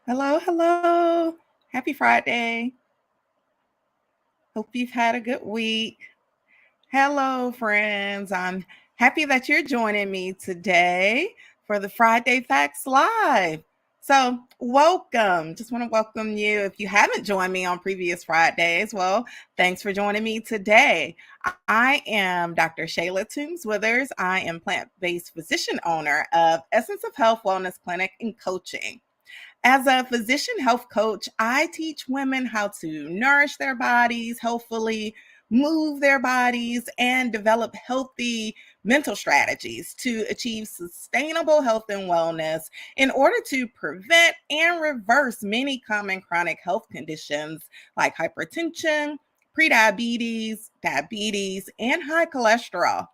Hello, hello. Happy Friday. Hope you've had a good week. Hello, friends. I'm happy that you're joining me today for the Friday Facts Live. So, welcome. Just want to welcome you. If you haven't joined me on previous Fridays, well, thanks for joining me today. I am Dr. Shayla Toombs-Withers. I am plant-based physician owner of Essence of Health Wellness Clinic and Coaching. As a physician health coach, I teach women how to nourish their bodies healthfully, move their bodies, and develop healthy mental strategies to achieve sustainable health and wellness in order to prevent and reverse many common chronic health conditions like hypertension, prediabetes, diabetes, and high cholesterol.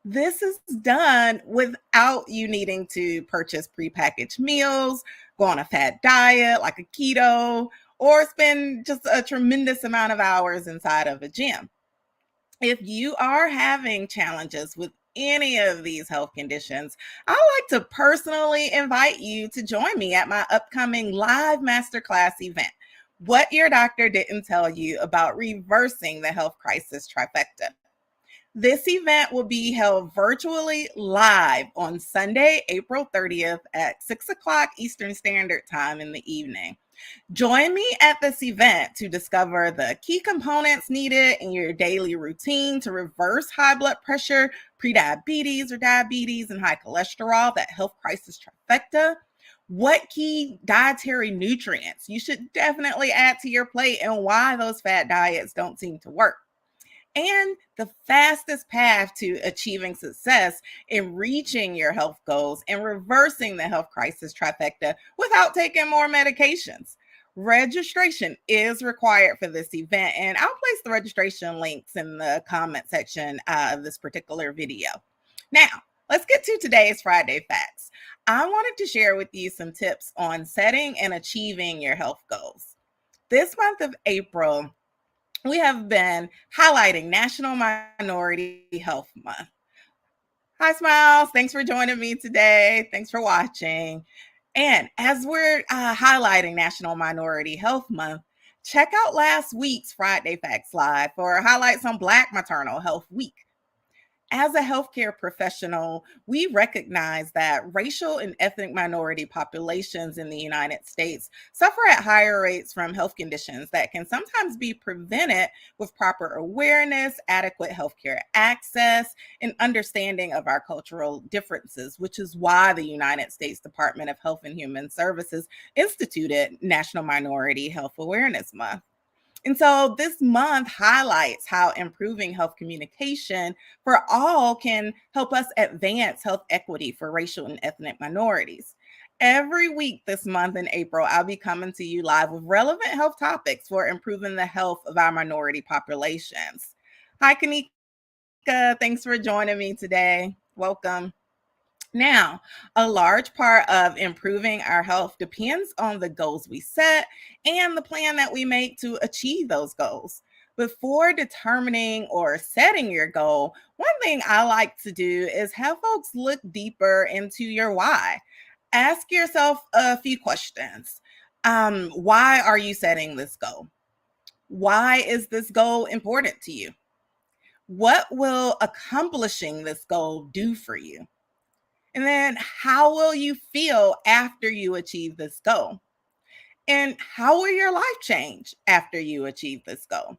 This is done without you needing to purchase prepackaged meals, go on a fat diet like a keto, or spend just a tremendous amount of hours inside of a gym. If you are having challenges with any of these health conditions, I like to personally invite you to join me at my upcoming live masterclass event. What your doctor didn't tell you about reversing the health crisis trifecta. This event will be held virtually live on Sunday, April 30th at 6 o'clock Eastern Standard Time in the evening. Join me at this event to discover the key components needed in your daily routine to reverse high blood pressure, prediabetes or diabetes, and high cholesterol, that health crisis trifecta. What key dietary nutrients you should definitely add to your plate and why those fat diets don't seem to work, and the fastest path to achieving success in reaching your health goals and reversing the health crisis trifecta without taking more medications. Registration is required for this event, and I'll place the registration links in the comment section of this particular video. Now, let's get to today's Friday Facts. I wanted to share with you some tips on setting and achieving your health goals. This month of April, we have been highlighting National Minority Health Month. Hi, Smiles. Thanks for joining me today. Thanks for watching. And as we're highlighting National Minority Health Month, check out last week's Friday Facts Live for highlights on Black Maternal Health Week. As a healthcare professional, we recognize that racial and ethnic minority populations in the United States suffer at higher rates from health conditions that can sometimes be prevented with proper awareness, adequate healthcare access, and understanding of our cultural differences, which is why the United States Department of Health and Human Services instituted National Minority Health Awareness Month. And so this month highlights how improving health communication for all can help us advance health equity for racial and ethnic minorities. Every week this month in April, I'll be coming to you live with relevant health topics for improving the health of our minority populations. Hi, Kanika. Thanks for joining me today. Welcome. Now, a large part of improving our health depends on the goals we set and the plan that we make to achieve those goals. Before determining or setting your goal, one thing I like to do is have folks look deeper into your why. Ask yourself a few questions. Why are you setting this goal? Why is this goal important to you? What will accomplishing this goal do for you? And then how will you feel after you achieve this goal? And how will your life change after you achieve this goal?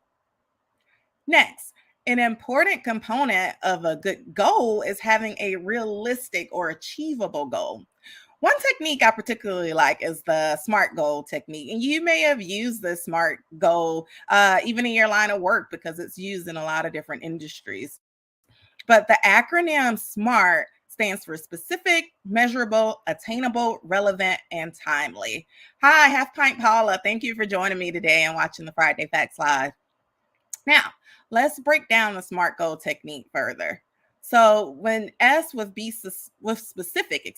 Next, an important component of a good goal is having a realistic or achievable goal. One technique I particularly like is the SMART goal technique. And you may have used the SMART goal even in your line of work because it's used in a lot of different industries. But the acronym SMART stands for specific, measurable, attainable, relevant, and timely. Hi, Half Pint Paula. Thank you for joining me today and watching the Friday Facts Live. Now, let's break down the SMART goal technique further. So, when S with with specific,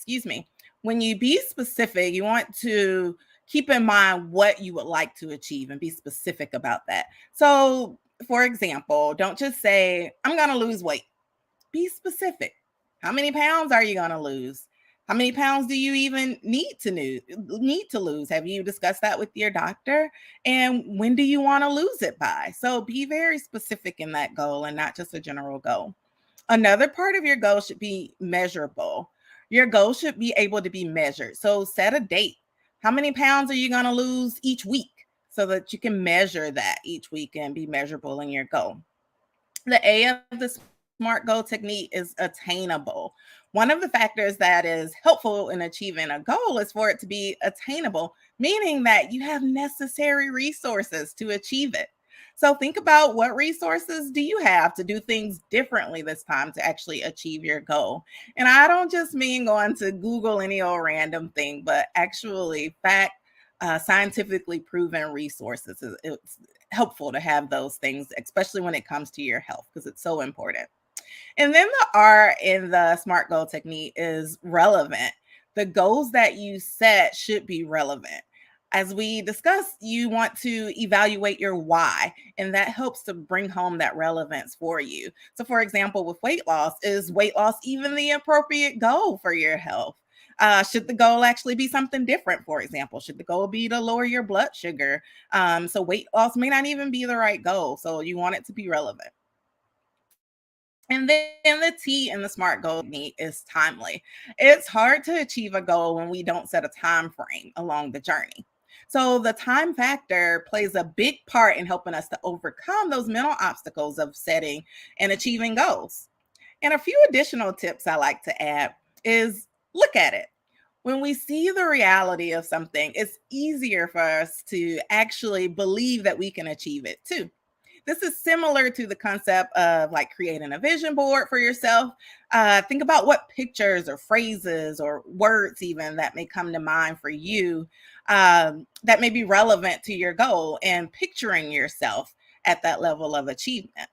when you be specific, you want to keep in mind what you would like to achieve and be specific about that. So, for example, don't just say, I'm going to lose weight. Be specific. How many pounds are you going to lose? How many pounds do you even need to lose? Have you discussed that with your doctor? And when do you want to lose it by? So be very specific in that goal and not just a general goal. Another part of your goal should be measurable. Your goal should be able to be measured. So set a date. How many pounds are you going to lose each week so that you can measure that each week and be measurable in your goal? The A of the SMART goal technique is attainable. One of the factors that is helpful in achieving a goal is for it to be attainable, meaning that you have necessary resources to achieve it. So think about, what resources do you have to do things differently this time to actually achieve your goal? And I don't just mean going to Google any old random thing, but actually scientifically proven resources. It's helpful to have those things, especially when it comes to your health, because it's so important. And then the R in the SMART goal technique is relevant. The goals that you set should be relevant. As we discussed, you want to evaluate your why, and that helps to bring home that relevance for you. So, for example, with weight loss, is weight loss even the appropriate goal for your health? Should the goal actually be something different? For example, should the goal be to lower your blood sugar? So, weight loss may not even be the right goal. So, you want it to be relevant. And then the T in the SMART goal technique is timely. It's hard to achieve a goal when we don't set a time frame along the journey. So the time factor plays a big part in helping us to overcome those mental obstacles of setting and achieving goals. And a few additional tips I like to add is, look at it. When we see the reality of something, it's easier for us to actually believe that we can achieve it too. This is similar to the concept of like creating a vision board for yourself. Think about what pictures or phrases or words, even that may come to mind for you, that may be relevant to your goal, and picturing yourself at that level of achievement.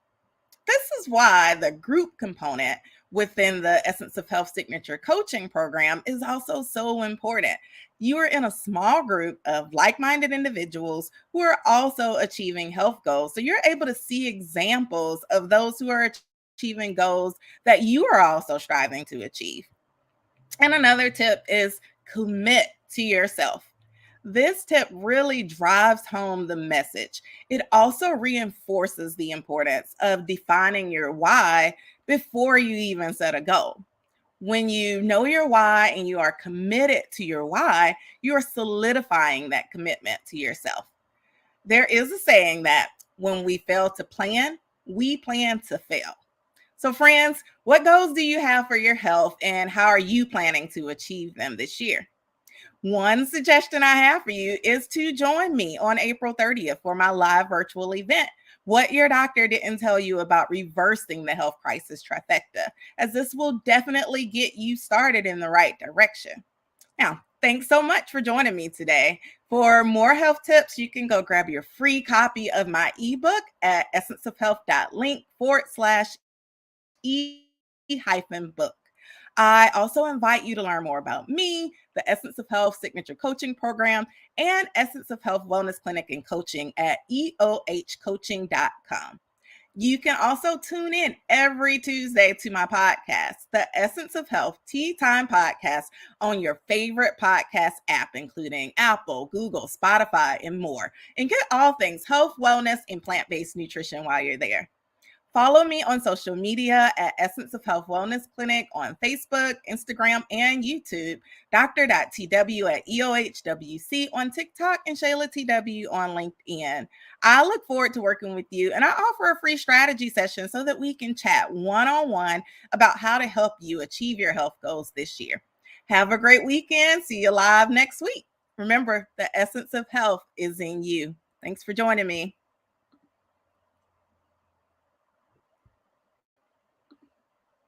This is why the group component within the Essence of Health Signature Coaching Program is also so important. You are in a small group of like minded individuals who are also achieving health goals. So you're able to see examples of those who are achieving goals that you are also striving to achieve. And another tip is, commit to yourself. This tip really drives home the message. It also reinforces the importance of defining your why before you even set a goal. When you know your why and you are committed to your why, you are solidifying that commitment to yourself. There is a saying that when we fail to plan, we plan to fail. So, friends, what goals do you have for your health, and how are you planning to achieve them this year? One suggestion I have for you is to join me on April 30th for my live virtual event, What Your Doctor Didn't Tell You About Reversing the Health Crisis Trifecta, as this will definitely get you started in the right direction. Now, thanks so much for joining me today. For more health tips, you can go grab your free copy of my ebook at essenceofhealth.link/e-book. I also invite you to learn more about me, the Essence of Health Signature Coaching Program, and Essence of Health Wellness Clinic and Coaching at eohcoaching.com. You can also tune in every Tuesday to my podcast, the Essence of Health Tea Time Podcast, on your favorite podcast app, including Apple, Google, Spotify, and more. And get all things health, wellness, and plant-based nutrition while you're there. Follow me on social media at Essence of Health Wellness Clinic on Facebook, Instagram, and YouTube, Dr.TW at EOHWC on TikTok, and Shayla TW on LinkedIn. I look forward to working with you, and I offer a free strategy session so that we can chat one-on-one about how to help you achieve your health goals this year. Have a great weekend. See you live next week. Remember, the essence of health is in you. Thanks for joining me.